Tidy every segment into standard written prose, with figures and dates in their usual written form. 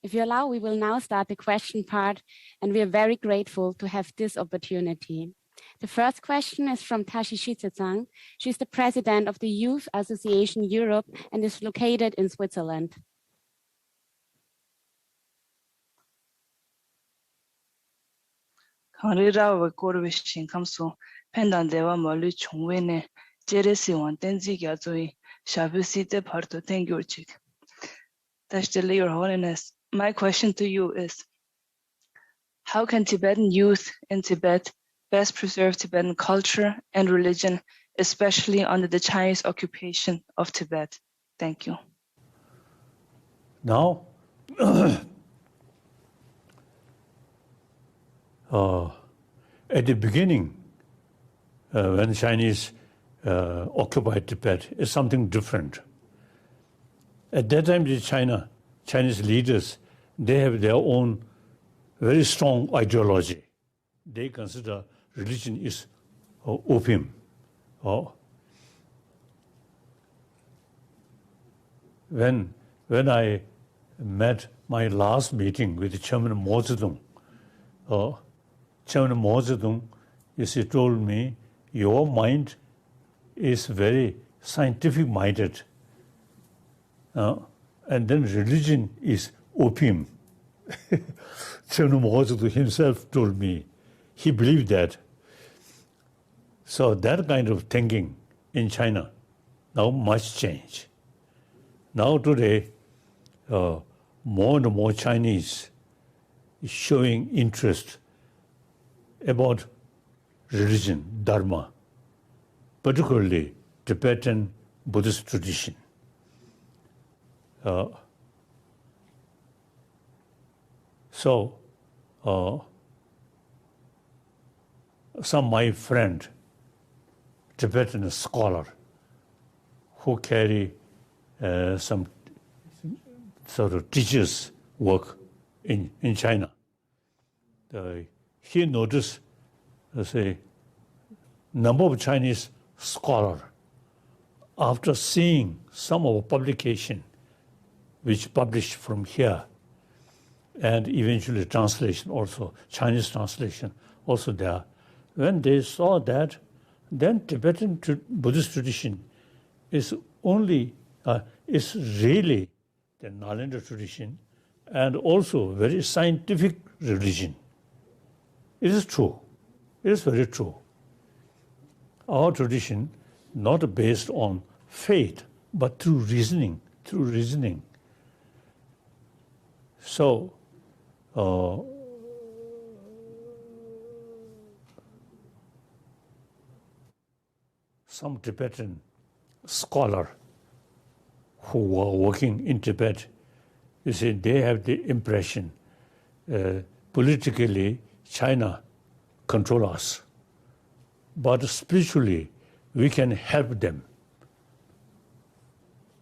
If you allow, we will now start the question part, and we are very grateful to have this opportunity. The first question is from Tashi Shitsang. She's the president of the Youth Association Europe and is located in Switzerland. Kanrira korwishin kamsu pendan dewa malu chungwene jeresi wan tenzi gyazoi shabusi de parto tengyurchik. Tashtili, Your Holiness, my question to you is, how can Tibetan youth in Tibet best preserve Tibetan culture and religion, especially under the Chinese occupation of Tibet? Thank you. Now, at the beginning, when Chinese occupied Tibet, is something different. At that time, the Chinese leaders, they have their own very strong ideology. They consider religion is opium. When I met my last meeting with Chairman Mao Zedong, Chairman Mao Zedong, he told me, your mind is very scientific-minded. And then religion is opium. Chairman Mao Zedong himself told me, he believed that. So that kind of thinking in China, now much change. Now today, more and more Chinese is showing interest about religion, Dharma, particularly Tibetan Buddhist tradition. So, some my friend, Tibetan scholar, who carry some sort of teachers' work in China, he noticed, say, number of Chinese scholars, after seeing some of the publication which published from here, and eventually translation also, Chinese translation also there. When they saw that, then Tibetan Buddhist tradition is only, is really the Nalanda tradition and also very scientific religion. It is true. It is very true. Our tradition, not based on faith, but through reasoning, So, some Tibetan scholar who were working in Tibet, you see, they have the impression politically China control us, but spiritually we can help them.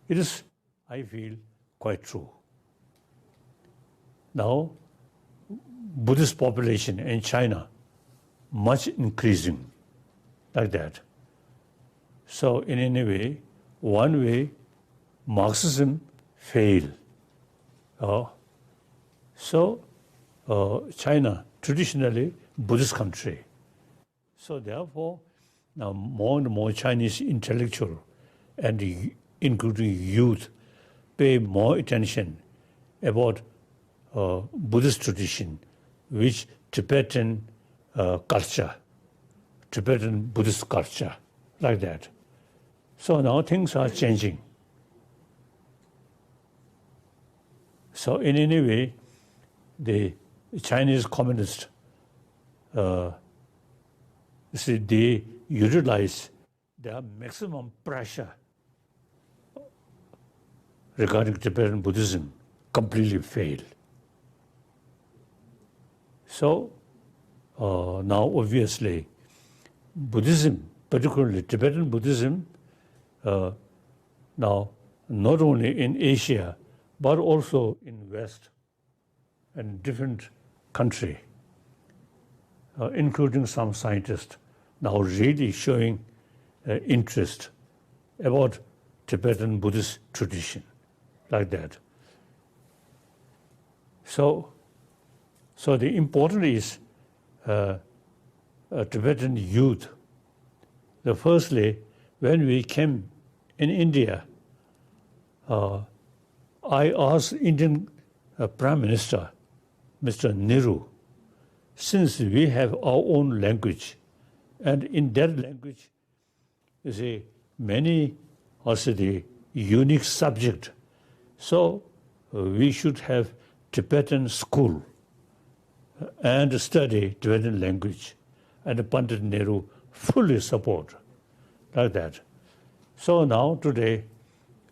It is, I feel, quite true. Now, Buddhist population in China much increasing like that. So in any way, one way, Marxism failed. China, traditionally Buddhist country. So therefore, now more and more Chinese intellectual and including youth pay more attention about Buddhist tradition, which Tibetan culture, Tibetan Buddhist culture, like that. So now things are changing. So in any way, the Chinese communists, see, they utilize their maximum pressure regarding Tibetan Buddhism, completely failed. So now obviously Buddhism, particularly Tibetan Buddhism, now not only in Asia, but also in West and different country, including some scientists, now really showing interest about Tibetan Buddhist tradition, like that. So the important is Tibetan youth. Firstly, when we came in India, I asked Indian Prime Minister, Mr. Nehru, since we have our own language, and in that language, you see, many also the unique subject. So we should have Tibetan school and study Tibetan language. And Pandit Nehru fully support like that. So now today,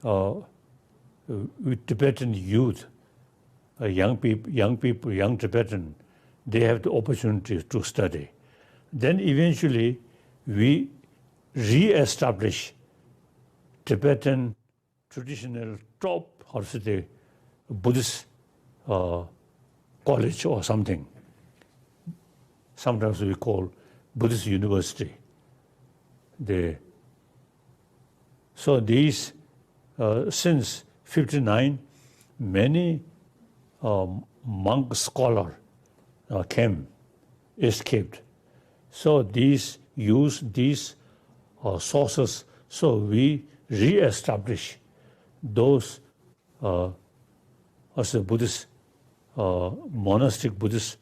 with Tibetan youth, young people, young Tibetan, they have the opportunity to study. Then eventually, we re-establish Tibetan traditional top, how to say, Buddhist college or something. Sometimes we call Buddhist university. So these, since 59, many monk scholars escaped. So these use these sources. So we re-establish those as a Buddhist monastic Buddhist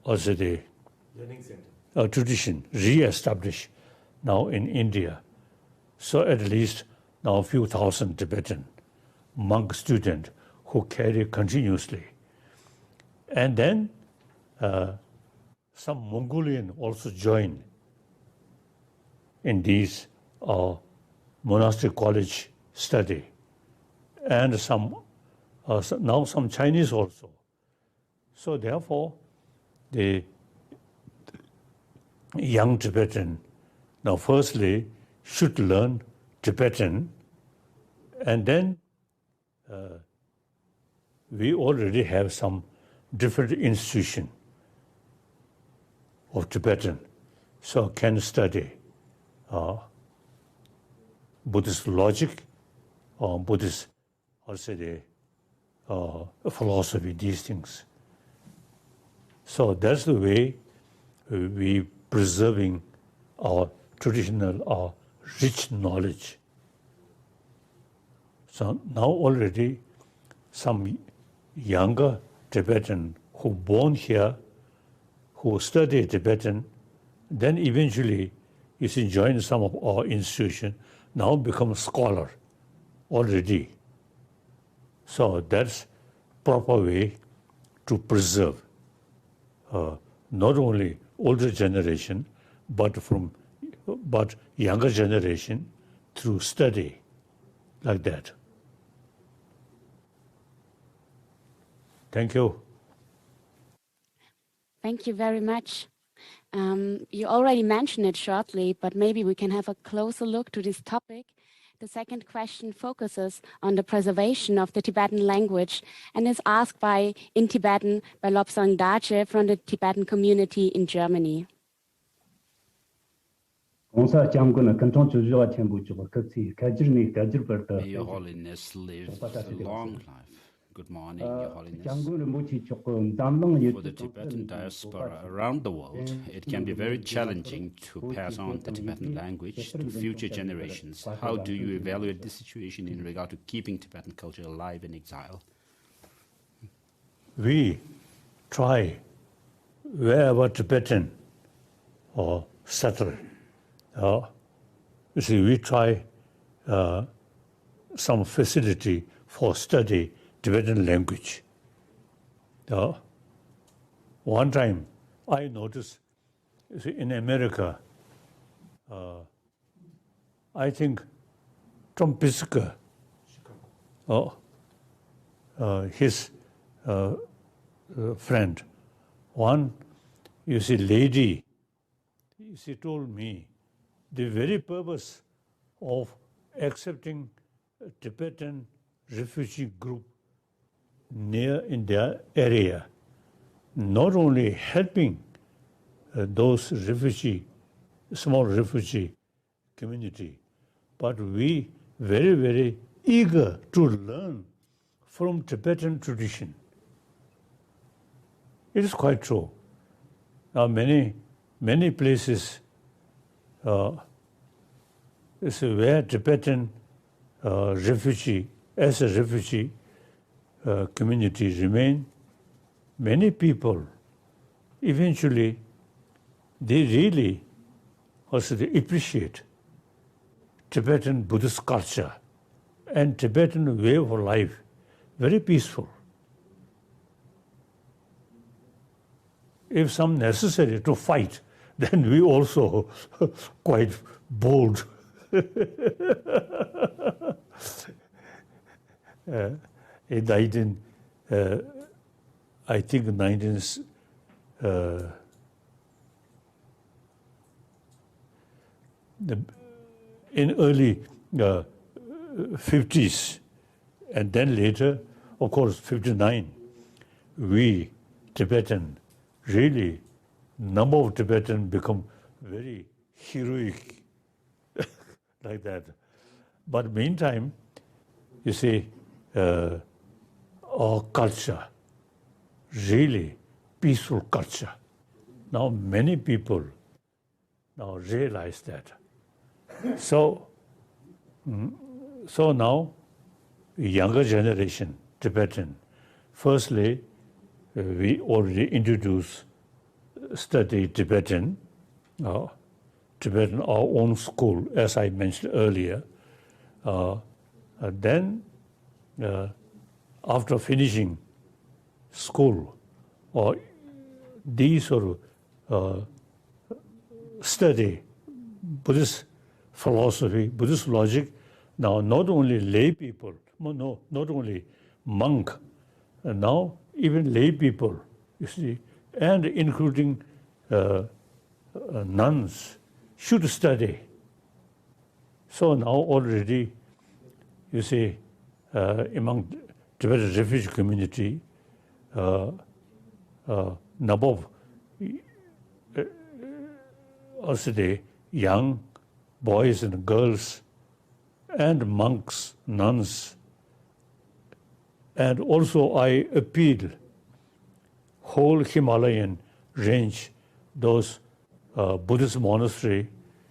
also the tradition re-established now in India. So at least now a few thousand Tibetan monk students who carry continuously. And then some Mongolian also join in these monastic college study. And now some Chinese also. So therefore, the young Tibetan now firstly should learn Tibetan, and then we already have some different institution of Tibetan, so can study Buddhist logic or Buddhist, also the philosophy, these things. So that's the way we preserving our traditional, our rich knowledge. So now already some younger Tibetan who born here, who study Tibetan, then eventually you see join some of our institution, now become scholar already. So that's proper way to preserve not only older generation, but younger generation through study, like that. Thank you. Thank you very much. You already mentioned it shortly, but maybe we can have a closer look to this topic. The second question focuses on the preservation of the Tibetan language and is asked in Tibetan by Lobsang Dache from the Tibetan community in Germany. May Your Holiness live a long life. Good morning, Your Holiness. For the Tibetan diaspora around the world, it can be very challenging to pass on the Tibetan language to future generations. How do you evaluate this situation in regard to keeping Tibetan culture alive in exile? We try wherever Tibetan or settle. You see, we try some facility for study Tibetan language. One time, I noticed, you see, in America, I think Tom Pisker, his friend, one, you see, lady, she told me the very purpose of accepting a Tibetan refugee group in their area, not only helping those small refugee community, but we very, very eager to learn from Tibetan tradition. It is quite true. Now, many places where Tibetan refugee community remain, many people eventually they really also they appreciate Tibetan Buddhist culture and Tibetan way of life, very peaceful. If some necessary to fight, then we also quite bold. In 19, I think 19, in early 50s, and then later, of course, 59, we Tibetan, really, number of Tibetan become very heroic, like that. But meantime, you see, our culture, really peaceful culture. Now many people now realize that. So now, younger generation, Tibetan, firstly, we already introduced study Tibetan, our own school, as I mentioned earlier. Then, after finishing school, or these sort of study Buddhist philosophy, Buddhist logic, now not only lay people, no, not only monk, now even lay people, you see, and including nuns, should study. So now already, you see, among Tibetan refugee community, number of also the young boys and girls and monks, nuns, and also I appeal whole Himalayan range, those Buddhist monastery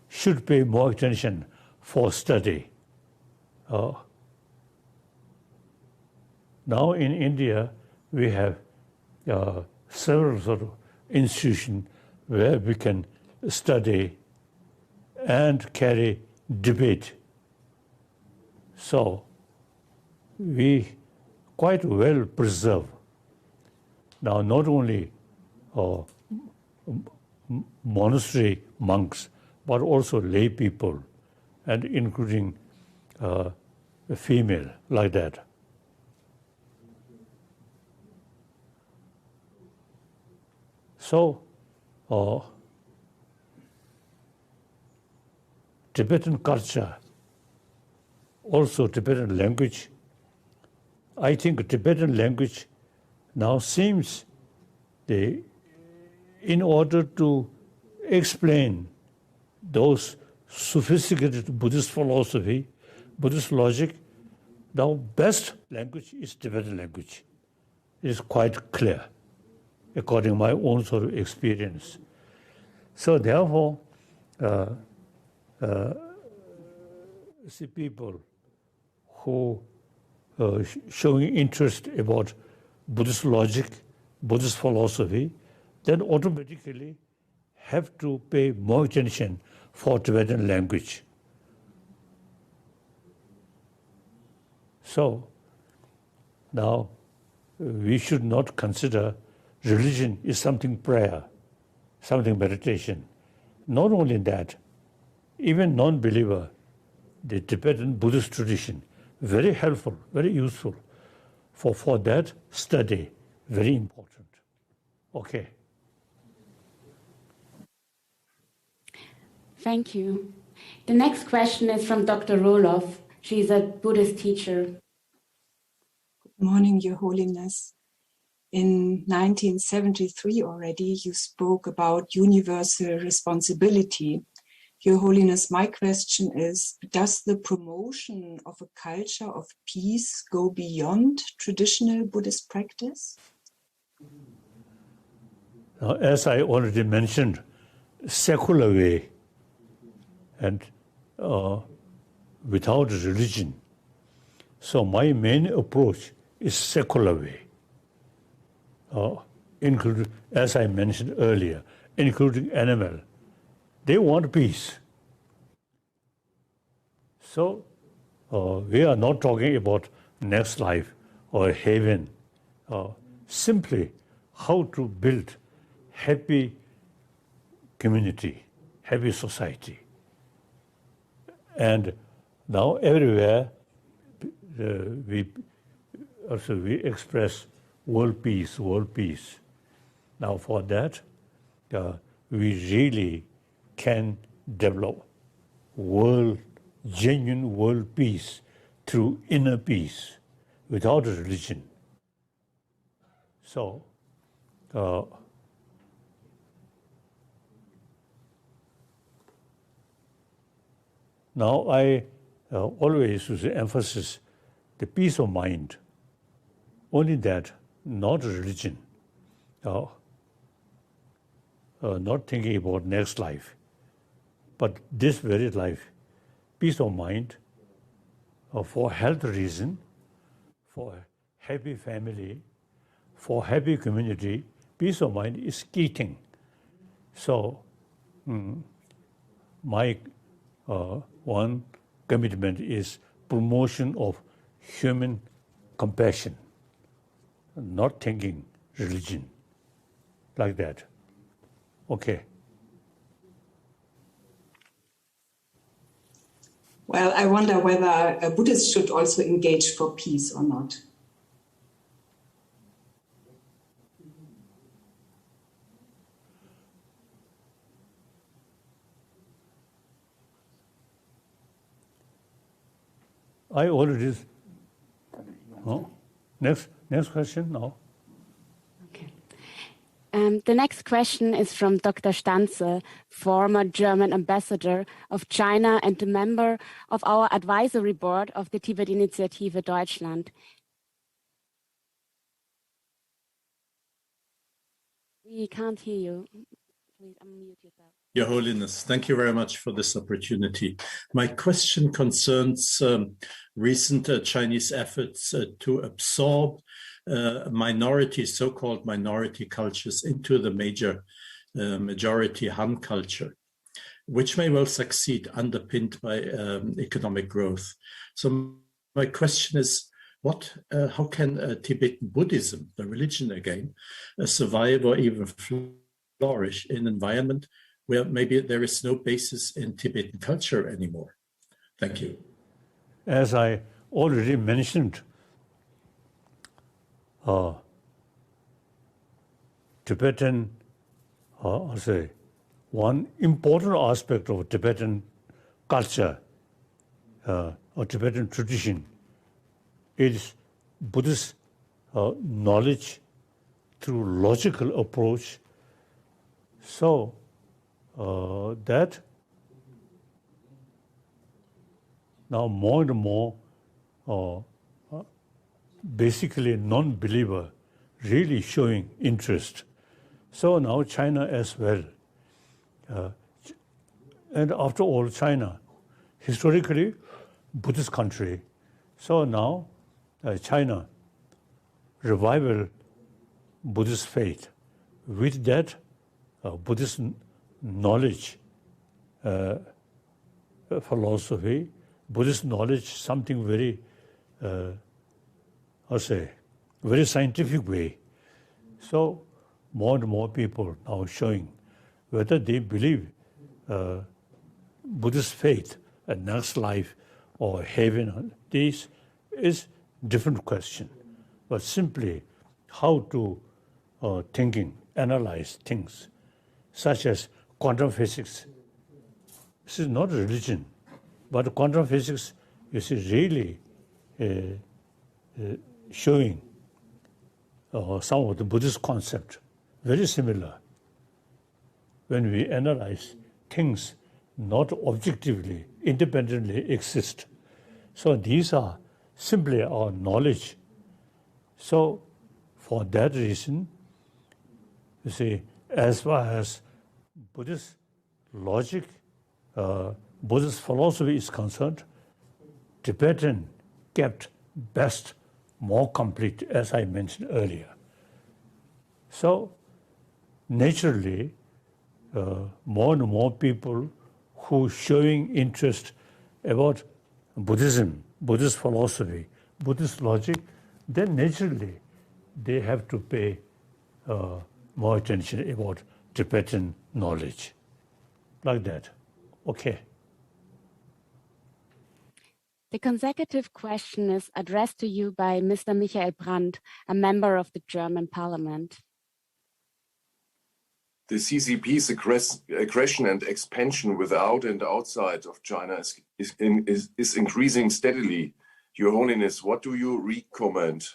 should pay more attention for study. Now in India, we have several sort of institutions where we can study and carry debate. So we quite well preserve. Now not only monastery monks, but also lay people, and including female, like that. So, Tibetan culture, also Tibetan language. I think Tibetan language now seems in order to explain those sophisticated Buddhist philosophy, Buddhist logic, now best language is Tibetan language. It is quite clear, according to my own sort of experience. So therefore, see people who showing interest about Buddhist logic, Buddhist philosophy, then automatically have to pay more attention for Tibetan language. So now we should not consider religion is something prayer, something meditation. Not only that, even non-believer, the Tibetan Buddhist tradition, very helpful, very useful. For that study, very important. Okay. Thank you. The next question is from Dr. Roloff. She's a Buddhist teacher. Good morning, Your Holiness. In 1973 already, you spoke about universal responsibility. Your Holiness, my question is, does the promotion of a culture of peace go beyond traditional Buddhist practice? As I already mentioned, secular way and without religion. So my main approach is secular way, including, as I mentioned earlier, including animal. They want peace. So we are not talking about next life or heaven, simply how to build happy community, happy society. And now everywhere we express world peace, world peace. Now for that, we really can develop genuine world peace through inner peace without a religion. So now I always use the emphasis the peace of mind. Only that, not religion. Not thinking about next life, but this very life, peace of mind, for health reason, for happy family, for happy community, peace of mind is key thing. So my one commitment is promotion of human compassion, not thinking religion, like that. Okay. Well, I wonder whether Buddhists should also engage for peace or not. I already. No? Next question now. Okay. The next question is from Dr. Stanze, former German ambassador of China and a member of our advisory board of the Tibet-Initiative Deutschland. We can't hear you. Please unmute yourself. Your Holiness, thank you very much for this opportunity. My question concerns recent Chinese efforts to absorb minorities, so-called minority cultures, into the majority Han culture, which may well succeed underpinned by economic growth. So my question is, how can Tibetan Buddhism, the religion again, survive or even flourish in an environment where maybe there is no basis in Tibetan culture anymore? Thank you. As I already mentioned, Tibetan, one important aspect of Tibetan culture or Tibetan tradition is Buddhist knowledge through logical approach. So that now more and more basically non-believer really showing interest. So now China as well. And after all, China, historically Buddhist country. So now China, revival Buddhist faith. With that, Buddhist knowledge, philosophy, Buddhist knowledge, something very, very scientific way. So more and more people now showing whether they believe Buddhist faith, a next life or heaven. This is different question, but simply how to analyze things, such as quantum physics. This is not religion, but quantum physics is really showing some of the Buddhist concept, very similar. When we analyze things not objectively, independently exist. So these are simply our knowledge. So for that reason, you see, as far as Buddhist logic, Buddhist philosophy is concerned, Tibetan kept best, more complete, as I mentioned earlier. So naturally, more and more people who showing interest about Buddhism, Buddhist philosophy, Buddhist logic, then naturally they have to pay more attention about Tibetan knowledge, like that. Okay. The consecutive question is addressed to you by Mr. Michael Brandt, a member of the German Parliament. The CCP's aggression and expansion without and outside of China is increasing steadily. Your Holiness, what do you recommend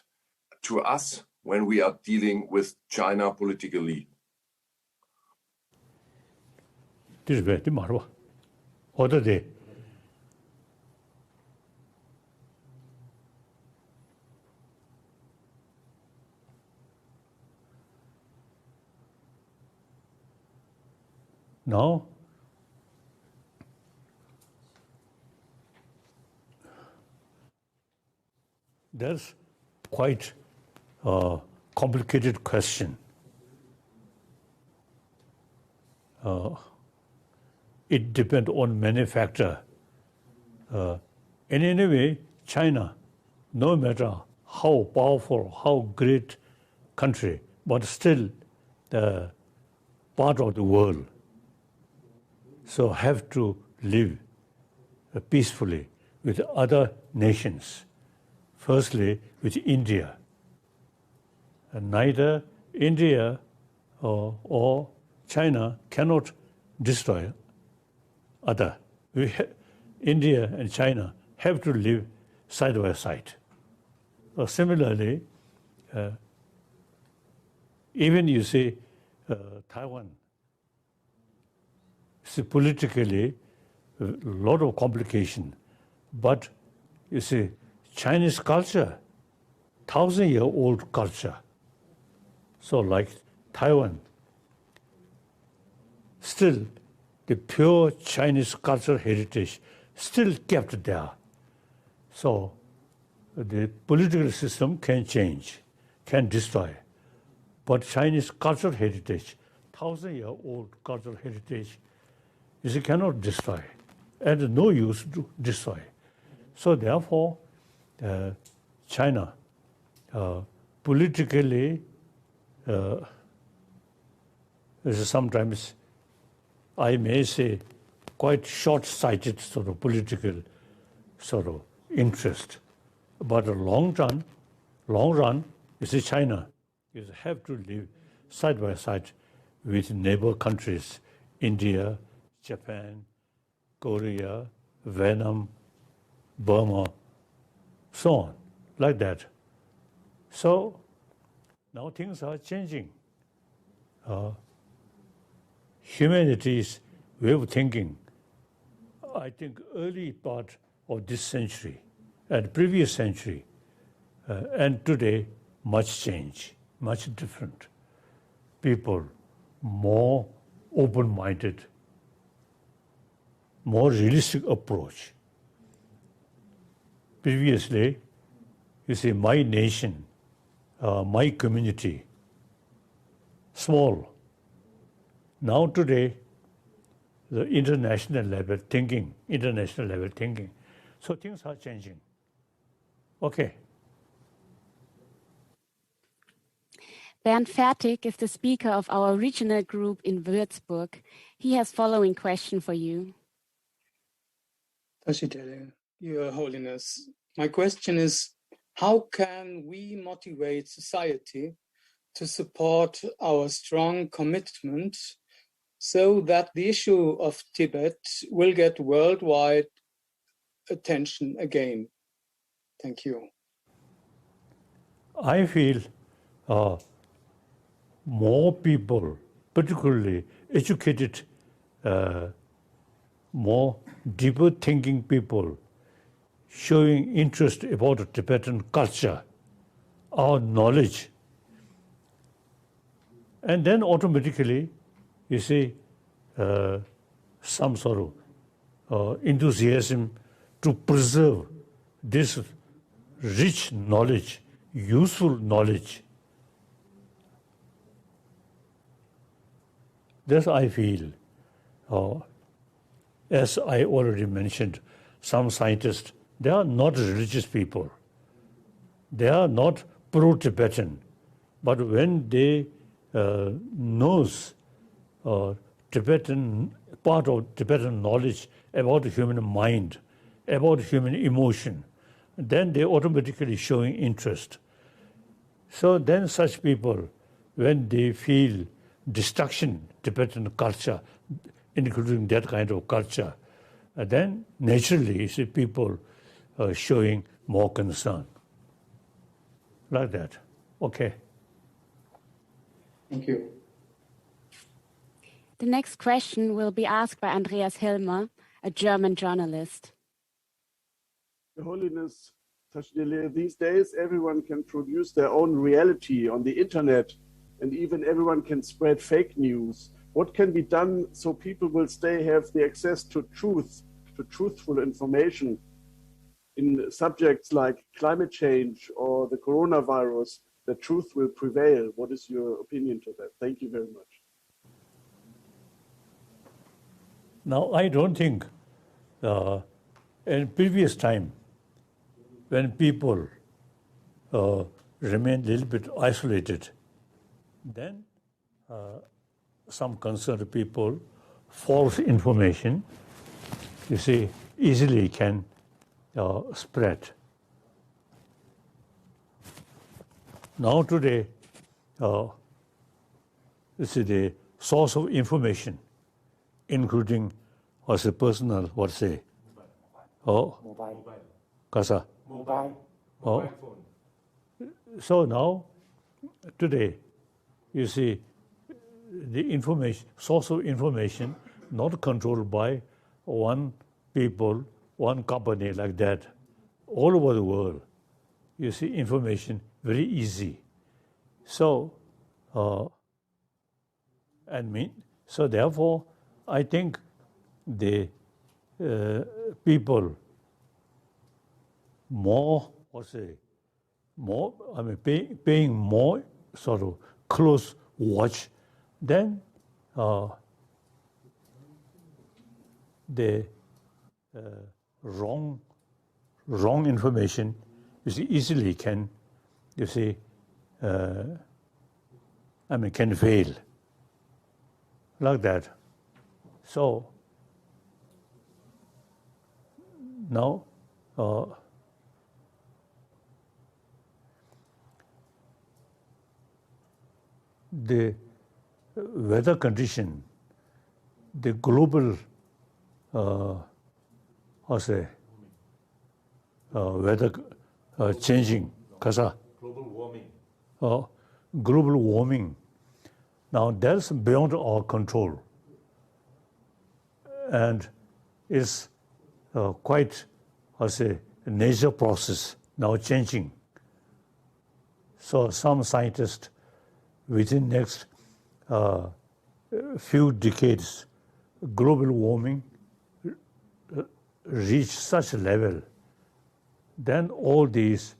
to us when we are dealing with China politically? This is very marvelous. Other day. Now, there's quite a complicated question. It depends on many factors. In any way, China, no matter how powerful, how great country, but still the part of the world, so have to live peacefully with other nations. Firstly, with India. And neither India or China cannot destroy other. India and China have to live side by side. Similarly, even you see Taiwan, see politically a lot of complication, but you see Chinese culture, 1,000-year-old culture. So like Taiwan, still the pure Chinese cultural heritage still kept there. So the political system can change, can destroy. But Chinese cultural heritage, 1,000-year-old cultural heritage, is cannot destroy, and no use to destroy. So therefore, China politically is sometimes, I may say, quite short-sighted sort of political sort of interest. But the long run, you see, China is have to live side by side with neighbor countries, India, Japan, Korea, Vietnam, Burma, so on, like that. So now things are changing. Humanity's way of thinking, I think early part of this century and previous century and today, much change, much different. People more open-minded, more realistic approach. Previously, you see, my nation, my community, small. Now today, the international level thinking. So things are changing. Okay. Bernd Fertig is the speaker of our regional group in Würzburg. He has following question for you. Your Holiness, my question is, how can we motivate society to support our strong commitment so that the issue of Tibet will get worldwide attention again? Thank you. I feel more people, particularly educated more deeper thinking people showing interest about the Tibetan culture, our knowledge. And then automatically, you see, some sort of enthusiasm to preserve this rich knowledge, useful knowledge. This I feel, as I already mentioned, some scientists, they are not religious people. They are not pro-Tibetan. But when they knows Tibetan, part of Tibetan knowledge about the human mind, about human emotion, then they automatically showing interest. So then such people, when they feel destruction, Tibetan culture, including that kind of culture, then naturally you see people showing more concern. Like that. Okay. Thank you. The next question will be asked by Andreas Hilmer, a German journalist. Your Holiness, these days everyone can produce their own reality on the internet, and even everyone can spread fake news. What can be done so people will have the access to truth, to truthful information in subjects like climate change or the coronavirus? The truth will prevail. What is your opinion to that? Thank you very much. Now, I don't think in previous time, when people remain a little bit isolated, then some concerned people, false information, you see, easily can spread. Now today, this is the source of information, including what's a personal, mobile. Kasa? Mobile phone. So now, today, you see, the information, source of information, not controlled by one people, one company like that. All over the world, you see information very easy. So, so therefore, I think the people paying more sort of close watch than the wrong information, you see, easily can, you see, can fail. Like that. So now the weather condition, the global weather changing, global warming. Now that's beyond our control, and is quite, a nature process now changing. So some scientists, within next few decades, global warming reach such a level, then all these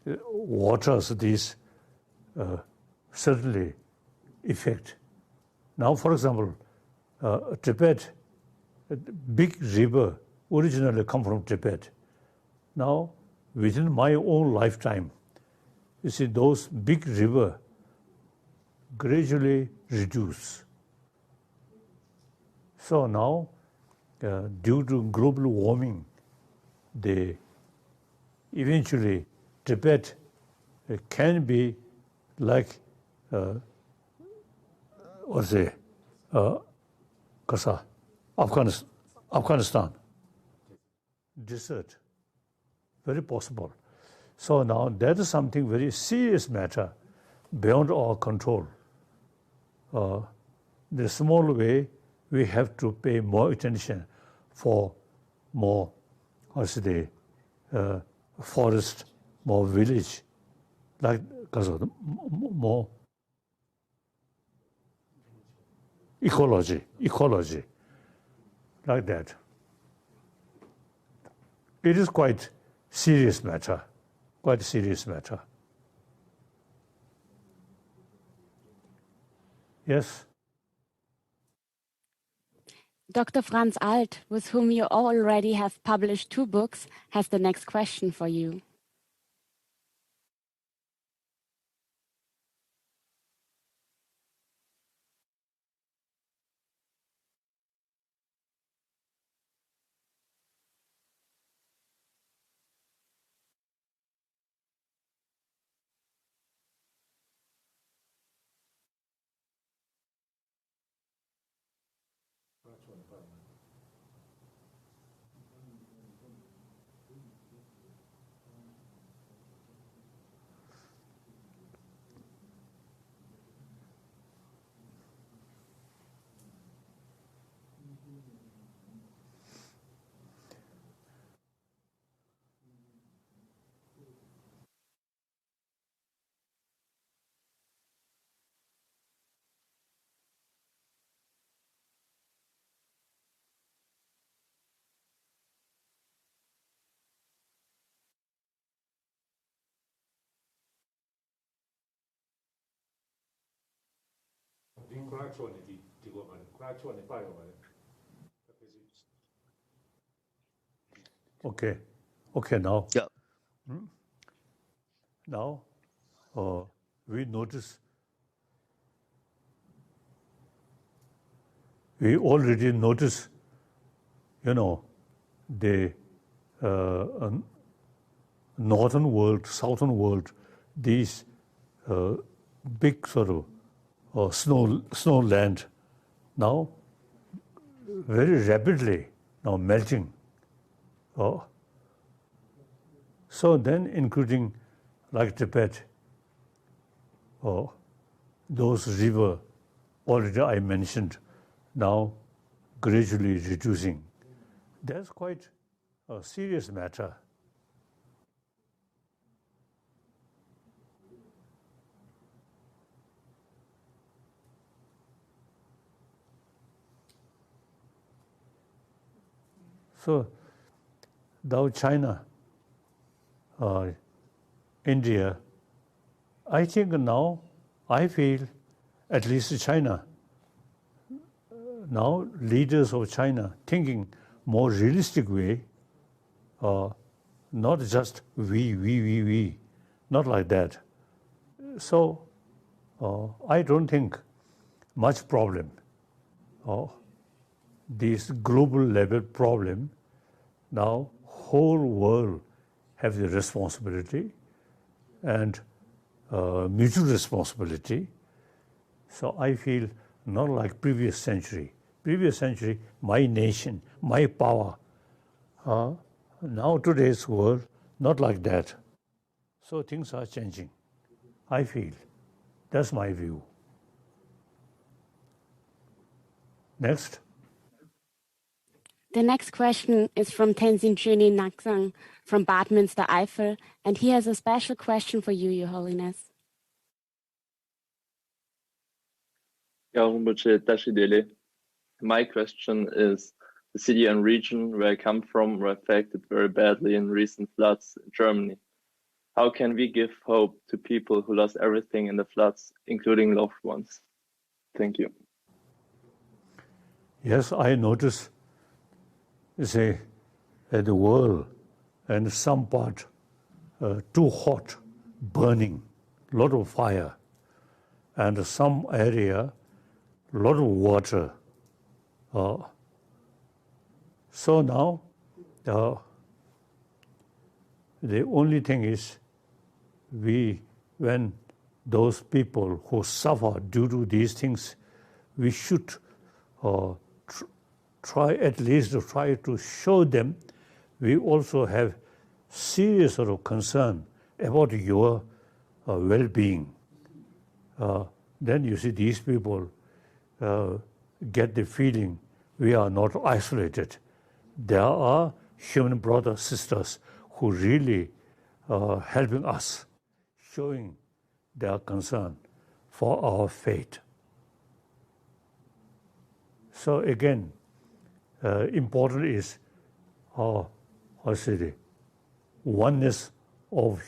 waters, these certainly affect. Now, for example, Tibet, a big river originally come from Tibet. Now, within my own lifetime, you see those big river gradually reduce. So now, due to global warming, eventually Tibet can be like Afghanistan, desert, very possible. So now that is something very serious matter beyond our control. the small way, we have to pay more attention for more, forest, more village, like because of more ecology, like that. It is quite serious matter. Yes. Dr. Franz Alt, with whom you already have published 2 books, has the next question for you. Okay, now. Yeah. Now, we already notice, the northern world, southern world, these big sort of snow land now very rapidly now melting. So then including like Tibet, those river already I mentioned now gradually reducing. That's quite a serious matter. So now China, India, I think now I feel at least China, now leaders of China thinking more realistic way, not just we, not like that. So I don't think much problem, this global level problem. Now whole world have the responsibility and mutual responsibility. So I feel not like previous century. Previous century, my nation, my power. Now today's world, not like that. So things are changing, I feel. That's my view. Next. The next question is from Tenzin Chuni Naksang from Bad Münster, Eifel, and he has a special question for you, Your Holiness. My question is, the city and region where I come from were affected very badly in recent floods in Germany. How can we give hope to people who lost everything in the floods, including loved ones? Thank you. Yes, I notice, the world and some part too hot, burning, lot of fire, and some area, lot of water. So now, the only thing is, when those people who suffer due to these things, we should try to show them we also have serious sort of concern about your well-being. Then you see these people, get the feeling we are not isolated. There are human brothers, sisters who really helping us, showing their concern for our fate. So again, important is the oneness of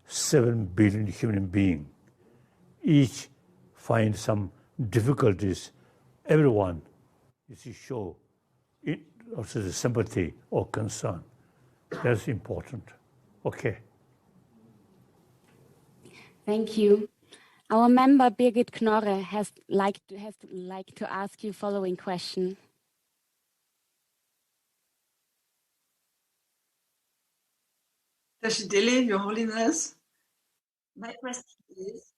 7 billion human beings. Each find some difficulties. Everyone is to show it, also the sympathy or concern. That's important. Okay. Thank you. Our member Birgit Knorre has like to ask you following question. Tashidele, Your Holiness, my question is,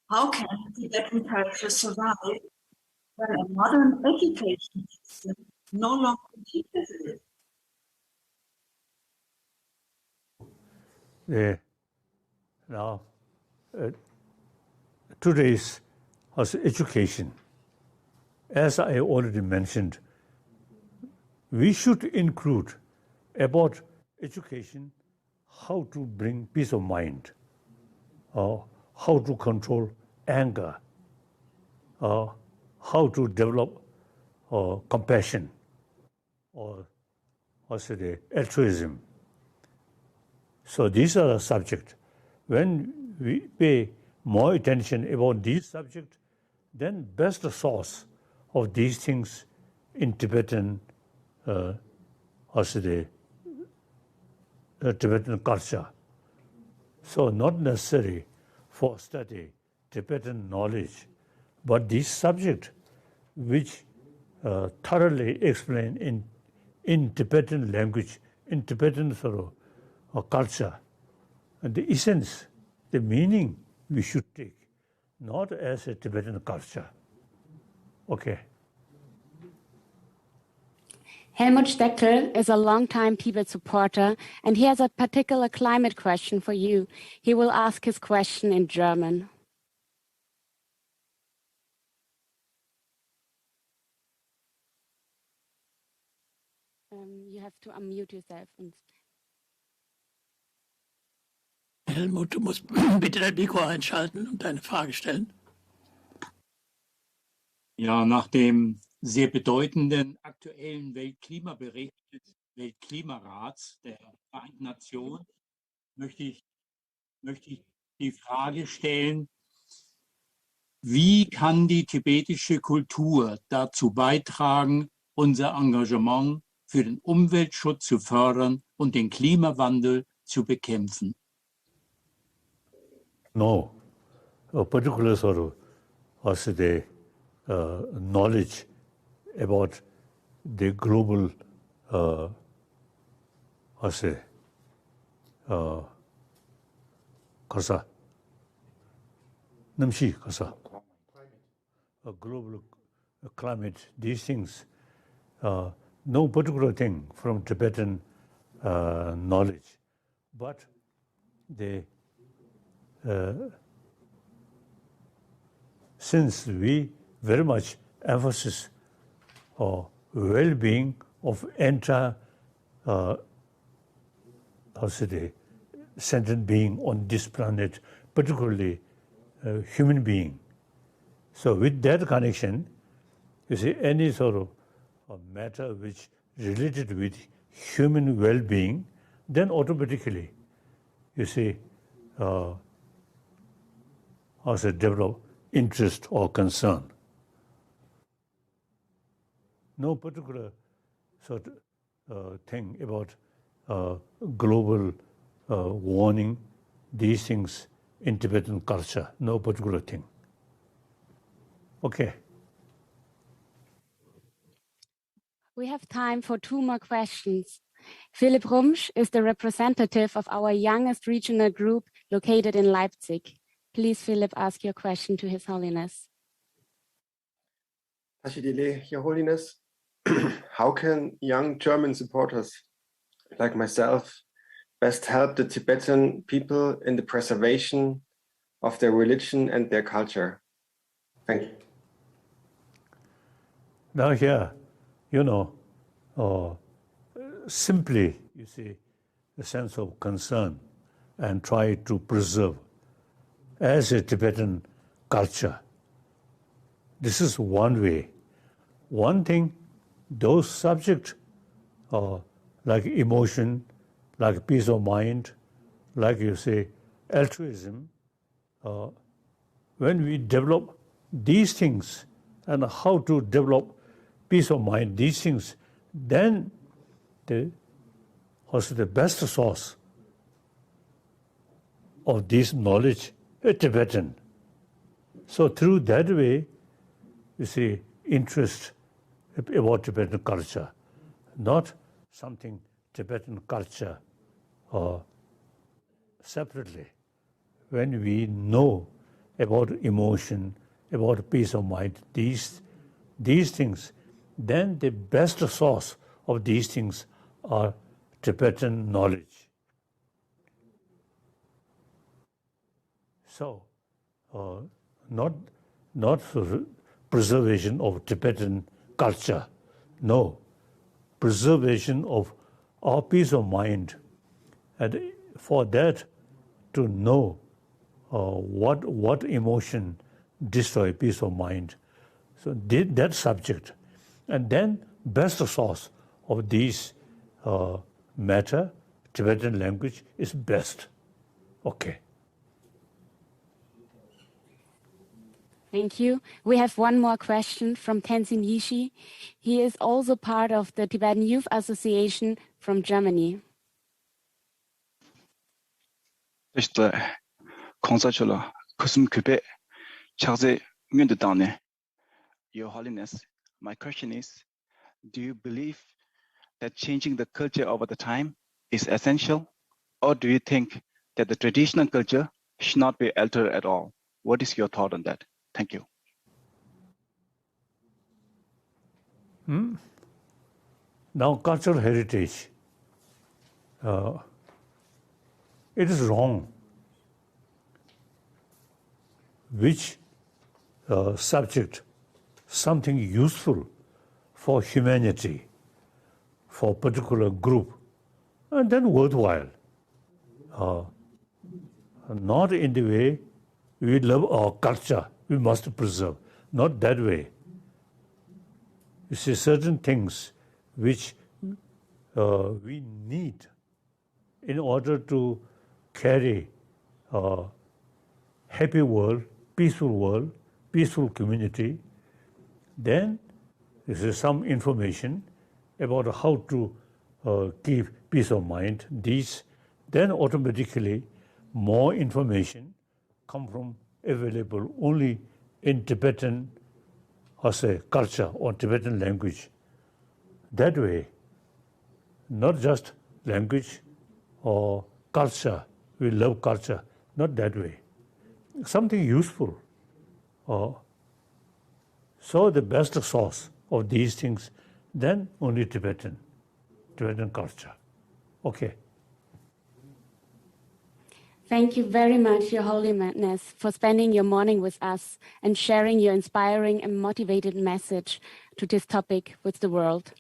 how can Tibetan culture survive when a modern education system no longer teaches it? Now, today's education, as I already mentioned, we should include about education how to bring peace of mind, how to control anger, how to develop compassion, or also the altruism. So these are the subjects. When we pay more attention about these subjects, then best source of these things in Tibetan, also the Tibetan culture. So not necessary for study Tibetan knowledge, but this subject which thoroughly explained in Tibetan language, in Tibetan sort of culture, and the essence, the meaning we should take, not as a Tibetan culture. Okay. Helmut Steckel is a longtime Tibet supporter, and he has a particular climate question for you. He will ask his question in German. You have to unmute yourself. Helmut, du musst bitte dein Mikro einschalten und deine Frage stellen. Ja, nach dem sehr bedeutenden aktuellen Weltklimabericht des Weltklimarats der Vereinten Nationen möchte ich die Frage stellen, wie kann die tibetische Kultur dazu beitragen, unser Engagement für den Umweltschutz zu fördern und den Klimawandel zu bekämpfen? No, a particular sort of also the knowledge about the global kasa namshi kasa a global climate, these things, no particular thing from Tibetan knowledge, but the since we very much emphasis on well-being of entire sentient being on this planet, particularly human being. So with that connection, you see, any sort of matter which related with human well-being, then automatically, you see, also develop interest or concern. No particular sort of thing about global warning, these things in Tibetan culture, no particular thing. Okay. We have time for 2 more questions. Philipp Rumsch is the representative of our youngest regional group located in Leipzig. Please, Philipp, ask your question to His Holiness. Tashidele, Your Holiness, how can young German supporters like myself best help the Tibetan people in the preservation of their religion and their culture? Thank you. Now here, you know, simply, you see, a sense of concern and try to preserve as a Tibetan culture. This is one way. One thing, those subjects like emotion, like peace of mind, like you say, altruism, when we develop these things and how to develop peace of mind, these things, then also the best source of this knowledge is Tibetan. So through that way, you see, interest about Tibetan culture, not something Tibetan culture separately. When we know about emotion, about peace of mind, these things, then the best source of these things are Tibetan knowledge. So, not preservation of Tibetan culture, no, preservation of our peace of mind, and for that to know what emotion destroy peace of mind. So that subject, and then best source of these matter, Tibetan language is best. Okay. Thank you. We have one more question from Tenzin Yishi. He is also part of the Tibetan Youth Association from Germany. Your Holiness, my question is, do you believe that changing the culture over the time is essential? Or do you think that the traditional culture should not be altered at all? What is your thought on that? Thank you. Now, cultural heritage, it is wrong. Which subject, something useful for humanity, for a particular group, and then worthwhile. Not in the way we love our culture, we must preserve. Not that way. You see, certain things which we need in order to carry a happy world, peaceful community, then this is some information about how to keep peace of mind. These, then automatically more information come from available only in Tibetan, or say, culture or Tibetan language. That way, not just language or culture, we love culture, not that way. Something useful. So the best source of these things, then only Tibetan culture. Okay. Thank you very much, Your Holiness, for spending your morning with us and sharing your inspiring and motivated message to this topic with the world.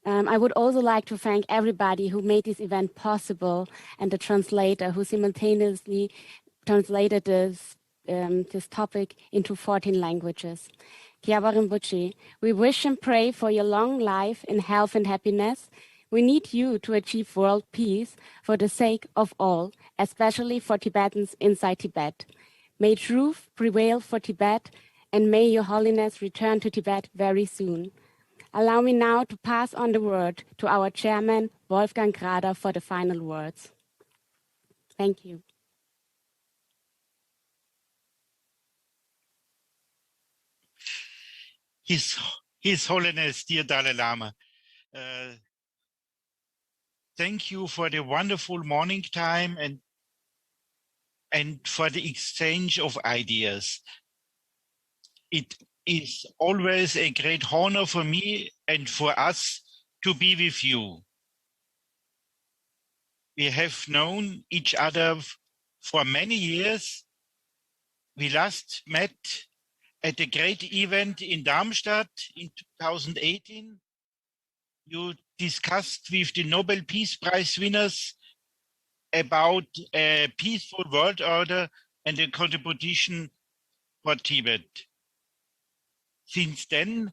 I would also like to thank everybody who made this event possible and the translator who simultaneously translated this topic into 14 languages. Kyaba Rinpoche, we wish and pray for your long life in health and happiness. We need you to achieve world peace for the sake of all, especially for Tibetans inside Tibet. May truth prevail for Tibet, and may Your Holiness return to Tibet very soon. Allow me now to pass on the word to our chairman, Wolfgang Grader, for the final words. Thank you. His Holiness, dear Dalai Lama, thank you for the wonderful morning time and for the exchange of ideas. It is always a great honor for me and for us to be with you. We have known each other for many years. We last met at a great event in Darmstadt in 2018. You discussed with the Nobel Peace Prize winners about a peaceful world order and a contribution for Tibet. Since then,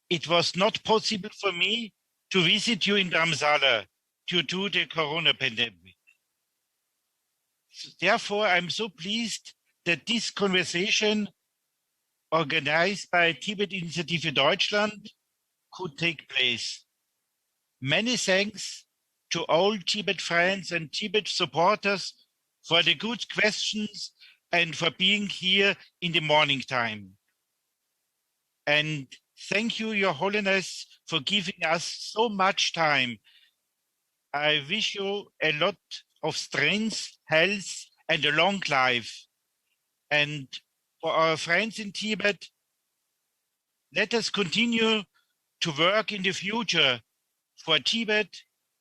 it was not possible for me to visit you in Dharamsala due to the corona pandemic. Therefore, I'm so pleased that this conversation organized by Tibet Initiative Deutschland could take place. Many thanks to all Tibet friends and Tibet supporters for the good questions and for being here in the morning time. And thank you, Your Holiness, for giving us so much time. I wish you a lot of strength, health, and a long life. And for our friends in Tibet, let us continue to work in the future for Tibet,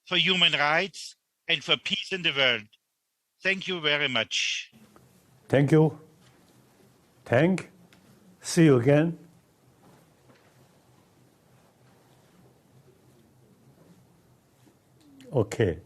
for human rights, and for peace in the world. Thank you very much. Thank you. See you again. Okay.